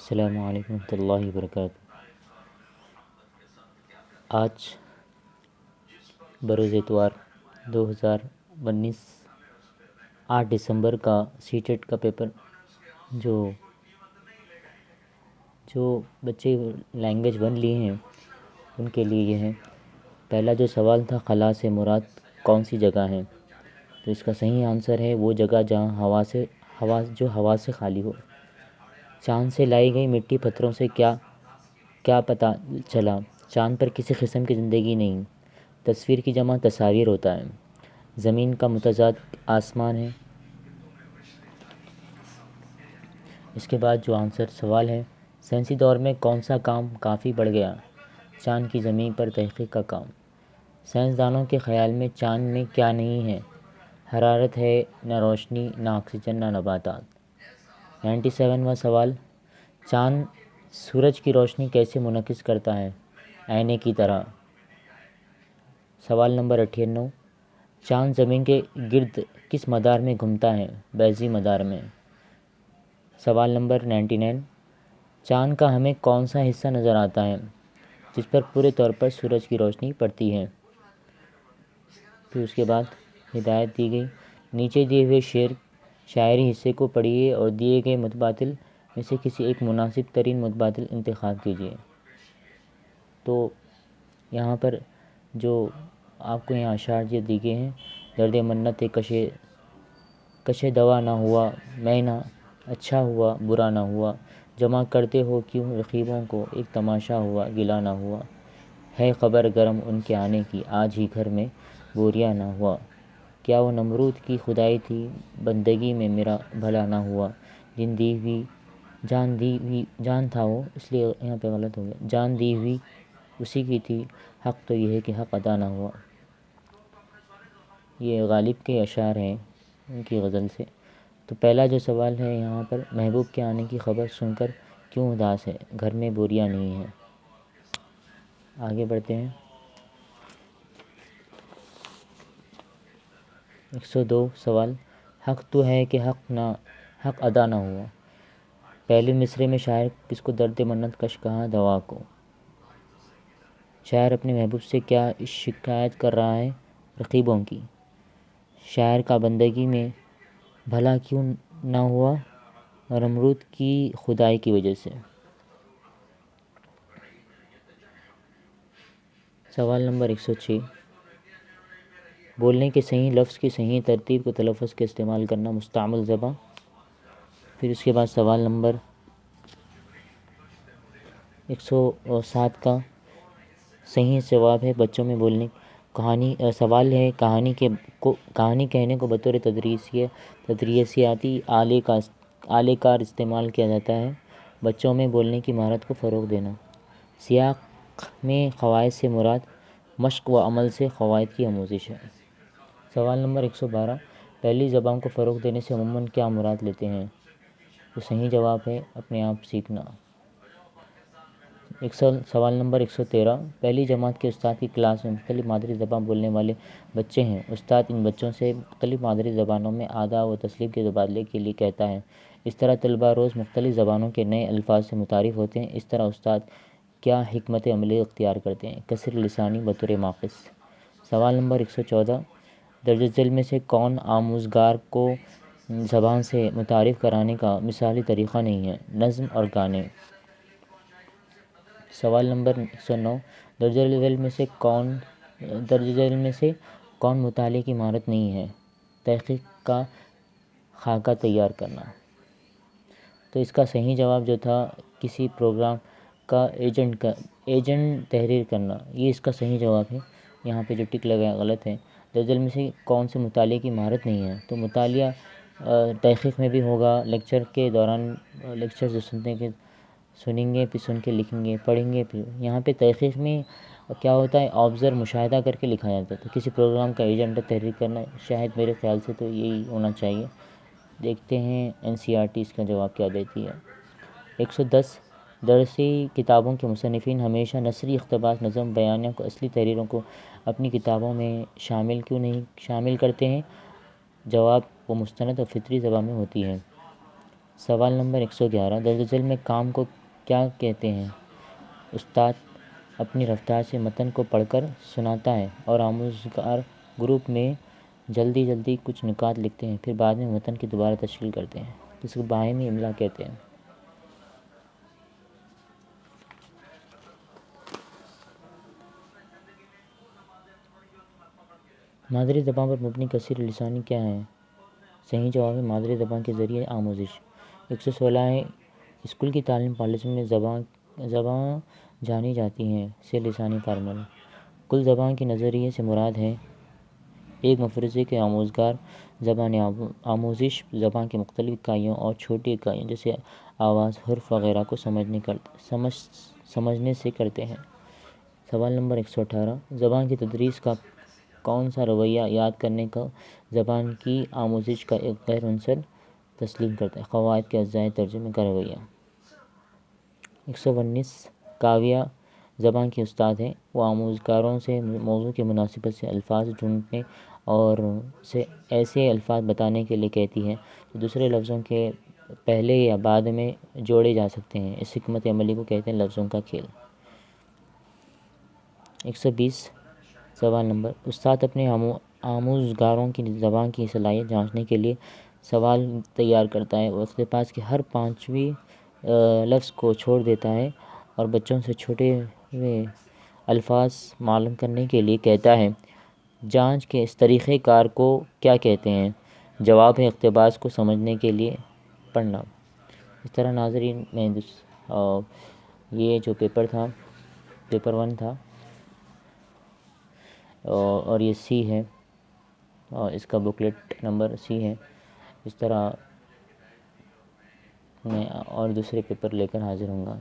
السلام علیکم ورحمۃ اللہ وبرکاتہ۔ آج بروز اتوار 2019 8 دسمبر کا سی ٹیٹ کا پیپر جو بچے لینگویج 1 لیے ہیں ان کے لیے یہ ہے۔ پہلا جو سوال تھا، خلا سے مراد کون سی جگہ ہے؟ تو اس کا صحیح آنسر ہے وہ جگہ جہاں ہوا سے خالی ہو۔ چاند سے لائی گئی مٹی پتھروں سے کیا پتہ چلا؟ چاند پر کسی قسم کی زندگی نہیں۔ تصویر کی جمع تصاویر ہوتا ہے۔ زمین کا متضاد آسمان ہے۔ اس کے بعد جو آنسر سوال ہے، سائنسی دور میں کون سا کام کافی بڑھ گیا؟ چاند کی زمین پر تحقیق کا کام۔ سائنسدانوں کے خیال میں چاند میں کیا نہیں ہے؟ حرارت ہے، نہ روشنی، نہ آکسیجن، نہ نباتات۔ 97واں سوال، چاند سورج کی روشنی کیسے منعکس کرتا ہے؟ آئینے کی طرح۔ سوال نمبر 98، چاند زمین کے گرد کس مدار میں گھومتا ہے؟ بیضوی مدار میں۔ سوال نمبر 99، چاند کا ہمیں کون سا حصہ نظر آتا ہے جس پر پورے طور پر سورج کی روشنی پڑتی ہے؟ پھر اس کے بعد ہدایت دی گئی، نیچے دیے ہوئے شاعری حصے کو پڑھیے اور دیے گئے متبادل میں سے کسی ایک مناسب ترین متبادل انتخاب کیجیے۔ تو یہاں پر جو آپ کو یہاں اشعار جو دی گئے ہیں، درد منت کشے دوا نہ ہوا، میں نہ اچھا ہوا برا نہ ہوا، جمع کرتے ہو کیوں رقیبوں کو، ایک تماشا ہوا گلہ نہ ہوا، ہے خبر گرم ان کے آنے کی، آج ہی گھر میں بوریا نہ ہوا، کیا وہ نمرود کی خدائی تھی، بندگی میں میرا بھلا نہ ہوا، جان تھا وہ، اس لیے یہاں پہ غلط ہو گیا، جان دی ہوئی اسی کی تھی، حق تو یہ ہے کہ حق ادا نہ ہوا۔ یہ غالب کے اشعار ہیں ان کی غزل سے۔ تو پہلا جو سوال ہے یہاں پر، محبوب کے آنے کی خبر سن کر کیوں اداس ہے؟ گھر میں بوریاں نہیں ہیں۔ آگے بڑھتے ہیں۔ 102 سوال، حق تو ہے کہ حق ادا نہ ہوا۔ پہلے مصرے میں شاعر کس کو درد منت کش کہا؟ دوا کو۔ شاعر اپنے محبوب سے کیا شکایت کر رہا ہے؟ رقیبوں کی۔ شاعر کا بندگی میں بھلا کیوں نہ ہوا؟ نمرود کی خدائی کی وجہ سے۔ سوال نمبر 106، بولنے کے صحیح لفظ کی صحیح ترتیب کو تلفظ کے استعمال کرنا، مستعمل زباں۔ پھر اس کے بعد سوال نمبر 107 کا صحیح جواب ہے بچوں میں بولنے کہانی۔ سوال ہے، کہانی کہنے کو بطور تدریسیاتی آلے کار استعمال کیا جاتا ہے، بچوں میں بولنے کی مہارت کو فروغ دینا۔ سیاق میں قواعد سے مراد مشق و عمل سے قواعد کی آموزش ہے۔ سوال نمبر 112، پہلی زبان کو فروغ دینے سے عموماً کیا مراد لیتے ہیں؟ تو صحیح جواب ہے اپنے آپ سیکھنا۔ سوال نمبر 113، پہلی جماعت کے استاد کی کلاس میں مختلف مادری زبان بولنے والے بچے ہیں، استاد ان بچوں سے مختلف مادری زبانوں میں آداب و تسلیم کے تبادلے کے لیے کہتا ہے، اس طرح طلباء روز مختلف زبانوں کے نئے الفاظ سے متعارف ہوتے ہیں، اس طرح استاد کیا حکمت عملی اختیار کرتے ہیں؟ کثر لسانی بطور ماخذ۔ سوال نمبر 114، درج ذیل میں سے کون آموزگار کو زبان سے متعارف کرانے کا مثالی طریقہ نہیں ہے؟ نظم اور گانے۔ سوال نمبر 109، درج ذیل میں سے کون مطالعے کی مہارت نہیں ہے؟ تحقیق کا خاکہ تیار کرنا۔ تو اس کا صحیح جواب جو تھا، کسی پروگرام کا ایجنٹ تحریر کرنا، یہ اس کا صحیح جواب ہے۔ یہاں پہ جو ٹک لگا ہے غلط ہے۔ درج ذیل میں سے کون سے مطالعے کی مہارت نہیں ہے؟ تو مطالعہ تحقیق میں بھی ہوگا، لیکچر کے دوران لیکچر جو سنیں گے پھر سن کے لکھیں گے، پڑھیں گے پھر۔ یہاں پہ تحقیق میں کیا ہوتا ہے، آبزرو مشاہدہ کر کے لکھا جاتا ہے۔ تو کسی پروگرام کا ایجنٹ تحریر کرنا، شاید میرے خیال سے تو یہی ہونا چاہیے۔ دیکھتے ہیں NCERT اس کا جواب کیا دیتی ہے۔ 110، درسی کتابوں کے مصنفین ہمیشہ نثری اقتباس، نظم، بیانیہ کو اصلی تحریروں کو اپنی کتابوں میں کیوں نہیں شامل کرتے ہیں؟ جواب، وہ مستند اور فطری زبان میں ہوتی ہیں۔ سوال نمبر 111، درج ذیل میں کام کو کیا کہتے ہیں؟ استاد اپنی رفتار سے متن کو پڑھ کر سناتا ہے اور آموزگار گروپ میں جلدی کچھ نکات لکھتے ہیں، پھر بعد میں متن کی دوبارہ تشکیل کرتے ہیں، جس کو باہمی املا کہتے ہیں۔ مادری زبان پر مبنی کثیر لسانی کیا ہے؟ صحیح جواب ہے مادری زبان کے ذریعے آموزش۔ 116 ہے، اسکول کی تعلیم پالیسی میں زبان جانی جاتی ہیں سے لسانی فارمولہ۔ کل زبان کے نظریے سے مراد ہے ایک مفروضے کے آموزگار زبانی آموزش زبان کی مختلف اکائیوں اور چھوٹی اکائیوں جیسے آواز، حرف وغیرہ کو سمجھنے سے کرتے ہیں۔ سوال نمبر 118، زبان کی تدریس کا کون سا رویہ یاد کرنے کو زبان کی آموزش کا ایک غیر عنصر تسلیم کرتا ہے؟ قواعد کے اجزائے ترجمے کا رویہ۔ 119، کاویہ زبان کی استاد ہے، وہ آموزگاروں سے موضوع کی مناسبت سے الفاظ ڈھونڈنے اور اسے ایسے الفاظ بتانے کے لیے کہتی ہے جو دوسرے لفظوں کے پہلے یا بعد میں جوڑے جا سکتے ہیں۔ اس حکمت عملی کو کہتے ہیں لفظوں کا کھیل۔ 120، سوال نمبر، استاد اپنے آموزگاروں کی زبان کی صلاحیت جانچنے کے لیے سوال تیار کرتا ہے۔ وہ اقتباس کے ہر 5ویں لفظ کو چھوڑ دیتا ہے اور بچوں سے چھوٹے ہوئے الفاظ معلوم کرنے کے لیے کہتا ہے۔ جانچ کے اس طریقہ کار کو کیا کہتے ہیں؟ جواب ہے اقتباس کو سمجھنے کے لیے پڑھنا۔ اس طرح ناظرین میں یہ جو پیپر تھا، پیپر 1 تھا اور یہ سی ہے اور اس کا بکلیٹ نمبر سی ہے۔ اس طرح میں اور دوسرے پیپر لے کر حاضر ہوں گا۔